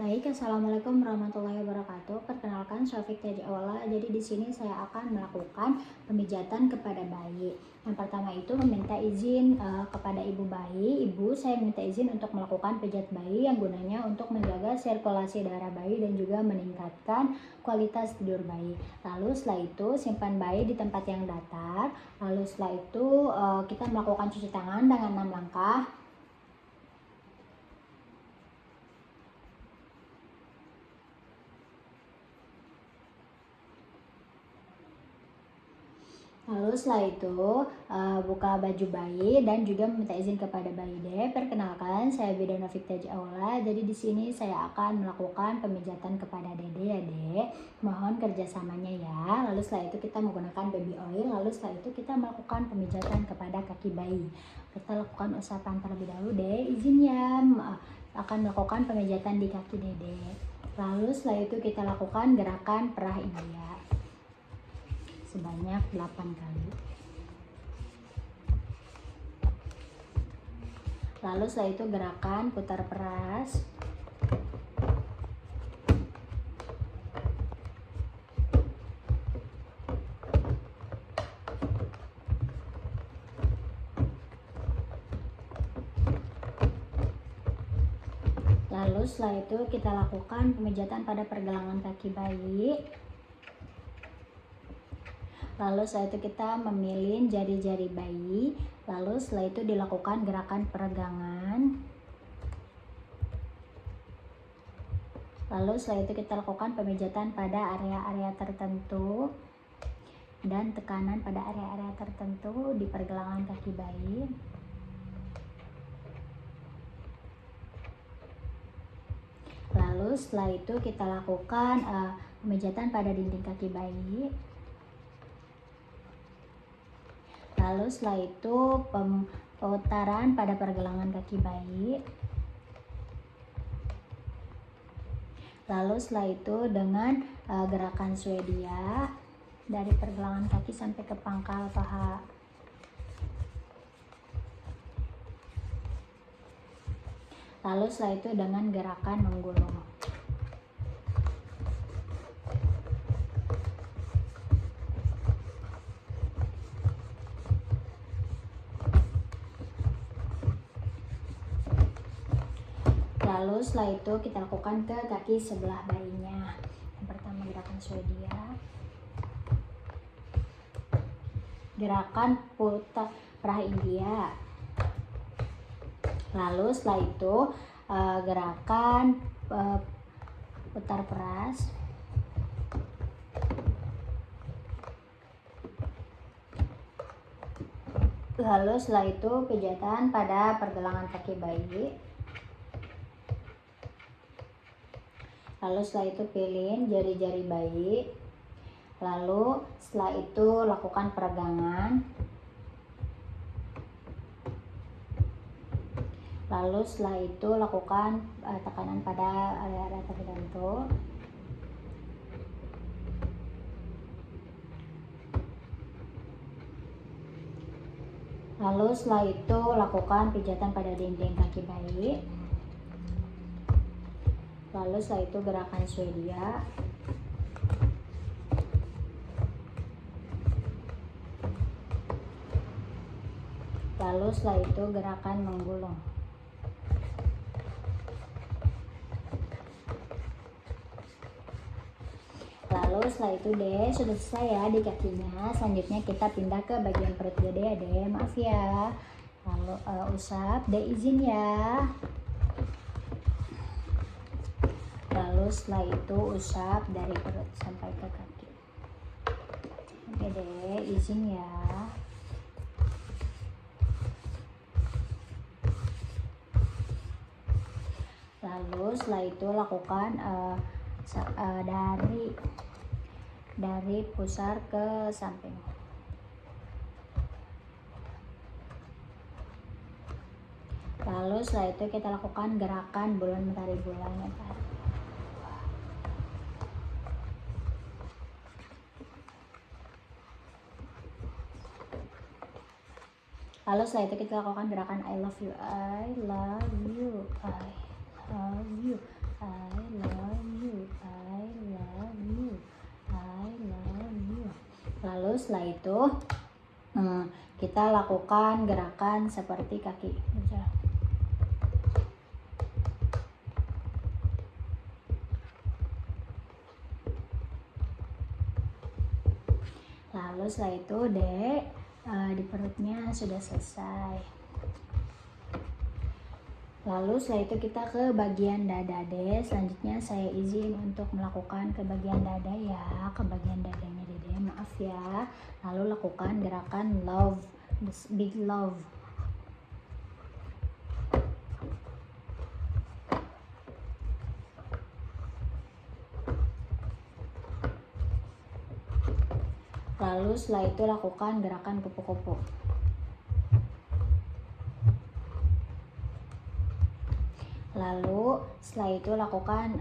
Baik, assalamualaikum warahmatullahi wabarakatuh. Perkenalkan, Syafiq Taji Awala. Jadi di sini saya akan melakukan pemijatan kepada bayi. Yang pertama itu meminta izin kepada ibu bayi. Ibu, saya minta izin untuk melakukan pijat bayi yang gunanya untuk menjaga sirkulasi darah bayi dan juga meningkatkan kualitas tidur bayi. Lalu setelah itu simpan bayi di tempat yang datar. Lalu setelah itu kita melakukan cuci tangan dengan 6 langkah. Lalu setelah itu buka baju bayi dan juga meminta izin kepada bayi. Perkenalkan, saya Bida Novik Taji Aula. Jadi di sini saya akan melakukan pemijatan kepada Dede ya, Dek. Mohon kerjasamanya ya. Lalu setelah itu kita menggunakan baby oil. Lalu setelah itu kita melakukan pemijatan kepada kaki bayi. Kita lakukan usapan terlebih dahulu, Dek. Izin ya, akan melakukan pemijatan di kaki Dede. Lalu setelah itu kita lakukan gerakan perah India sebanyak 8 kali. Lalu setelah itu gerakan putar peras. Lalu setelah itu kita lakukan pemijatan pada pergelangan kaki bayi. Lalu setelah itu kita memilih jari-jari bayi. Lalu setelah itu dilakukan gerakan peregangan. Lalu setelah itu kita lakukan pemijatan pada area-area tertentu dan tekanan pada area-area tertentu di pergelangan kaki bayi. Lalu setelah itu kita lakukan pemijatan pada dinding kaki bayi. Lalu setelah itu pemutaran pada pergelangan kaki bayi. Lalu setelah itu dengan gerakan Swedia dari pergelangan kaki sampai ke pangkal paha. Lalu setelah itu dengan gerakan menggulung. Lalu setelah itu kita lakukan ke kaki sebelah bayinya. Yang pertama gerakan Swedia, gerakan putar perah India. Lalu setelah itu gerakan putar peras. Lalu setelah itu pijatan pada pergelangan kaki bayi. Lalu setelah itu pilih jari-jari bayi. Lalu setelah itu lakukan peregangan. Lalu setelah itu lakukan tekanan pada area-area tertentu. Lalu setelah itu lakukan pijatan pada dinding kaki bayi. Lalu setelah itu gerakan Swedia. Lalu setelah itu gerakan menggulung. Lalu setelah itu sudah selesai ya di kakinya. Selanjutnya kita pindah ke bagian perut Dede ya, maaf ya. Lalu usap, izin ya. Lalu setelah itu usap dari perut sampai ke kaki. Oke izin ya. Lalu setelah itu lakukan dari pusar ke samping. Lalu setelah itu kita lakukan gerakan bulan mentari bulan mentari. Lalu setelah itu kita lakukan gerakan I love you, I love you, I love you, I setelah itu kita lakukan gerakan seperti kaki berjalan. Lalu setelah itu Dek, di perutnya sudah selesai. Lalu setelah itu kita ke bagian dada Dek. Selanjutnya saya izin untuk melakukan ke bagian dada ya, ke bagian dadanya Dede, maaf ya. Lalu lakukan gerakan love, big love. Lalu setelah itu lakukan gerakan kupu-kupu. Lalu setelah itu lakukan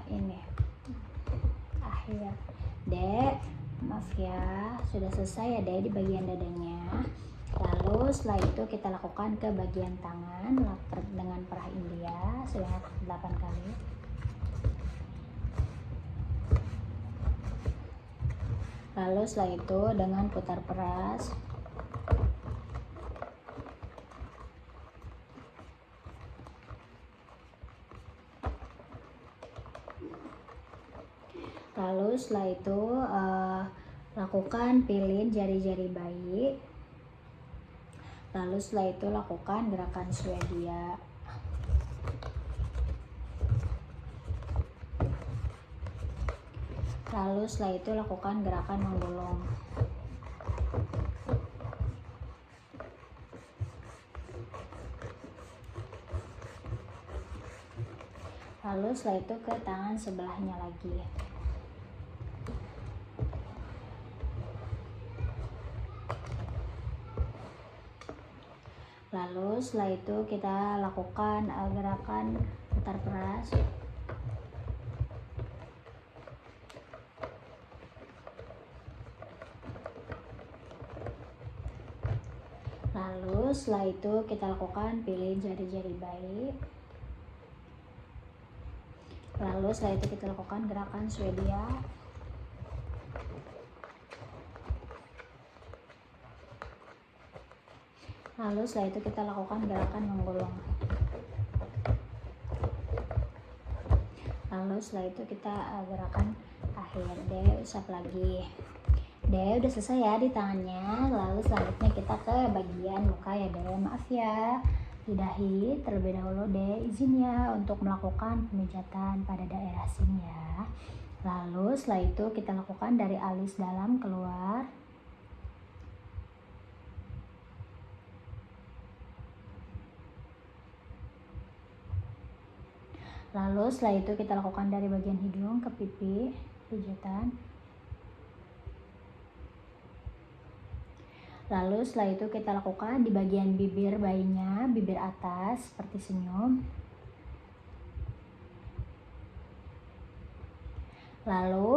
ini akhir. Dek, maaf ya, sudah selesai ya Dek di bagian dadanya. Lalu setelah itu kita lakukan ke bagian tangan dengan perah India sebanyak 8 kali. Lalu setelah itu dengan putar peras. Lalu setelah itu lakukan pilin jari-jari bayi. Lalu setelah itu lakukan gerakan Swedia. Lalu setelah itu lakukan gerakan menggulung. Lalu setelah itu ke tangan sebelahnya lagi. Lalu setelah itu kita lakukan gerakan putar peras. Lalu setelah itu kita lakukan pilih jari-jari bayi. Lalu setelah itu kita lakukan gerakan Swedia. Lalu setelah itu kita lakukan gerakan menggulung. Lalu setelah itu kita gerakan akhir. Dek, usap lagi. Dek, udah selesai ya di tangannya. Lalu selanjutnya kita ke bagian muka ya Dek. Maaf ya, di dahi terlebih dahulu Dek. Izin ya untuk melakukan pemijatan pada daerah sini ya. Lalu setelah itu kita lakukan dari alis dalam keluar. Lalu setelah itu kita lakukan dari bagian hidung ke pipi, pijatan. Lalu setelah itu kita lakukan di bagian bibir bayinya, bibir atas seperti senyum. Lalu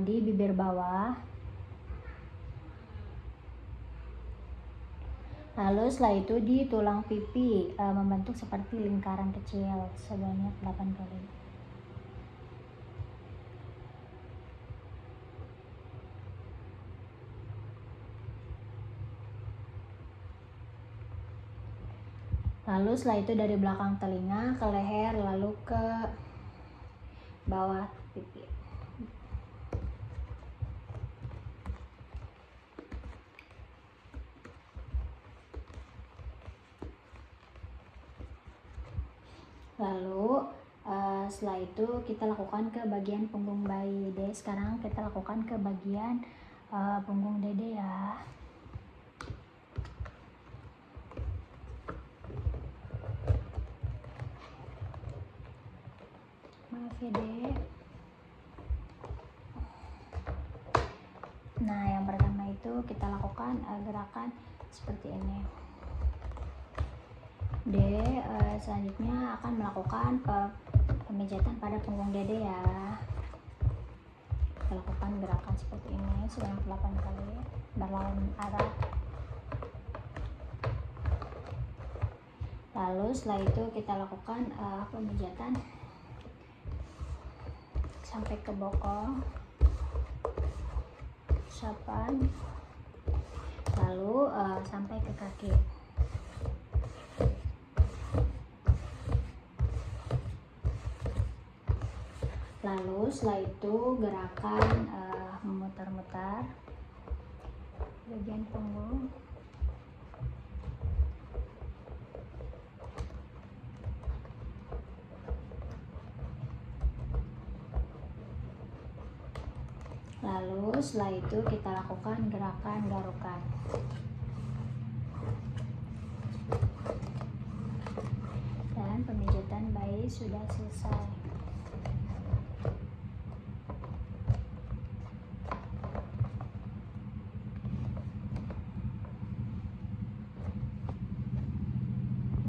di bibir bawah. Lalu setelah itu di tulang pipi membentuk seperti lingkaran kecil sebanyak 8 kali. Lalu setelah itu dari belakang telinga ke leher lalu ke bawah pipi. Lalu setelah itu kita lakukan ke bagian punggung bayi Dede. Sekarang kita lakukan ke bagian punggung Dede ya. Maaf ya Dek. Nah yang pertama itu kita lakukan gerakan seperti ini. Dede selanjutnya akan melakukan pemijatan pada punggung Dede ya. Kita lakukan gerakan seperti ini sebanyak 8 kali berlawan arah. Lalu setelah itu kita lakukan pemijatan sampai ke bokong, usapan, lalu sampai ke kaki. Lalu setelah itu gerakan memutar-mutar bagian punggung. Lalu setelah itu kita lakukan gerakan garukan. Dan pemijatan bayi sudah selesai.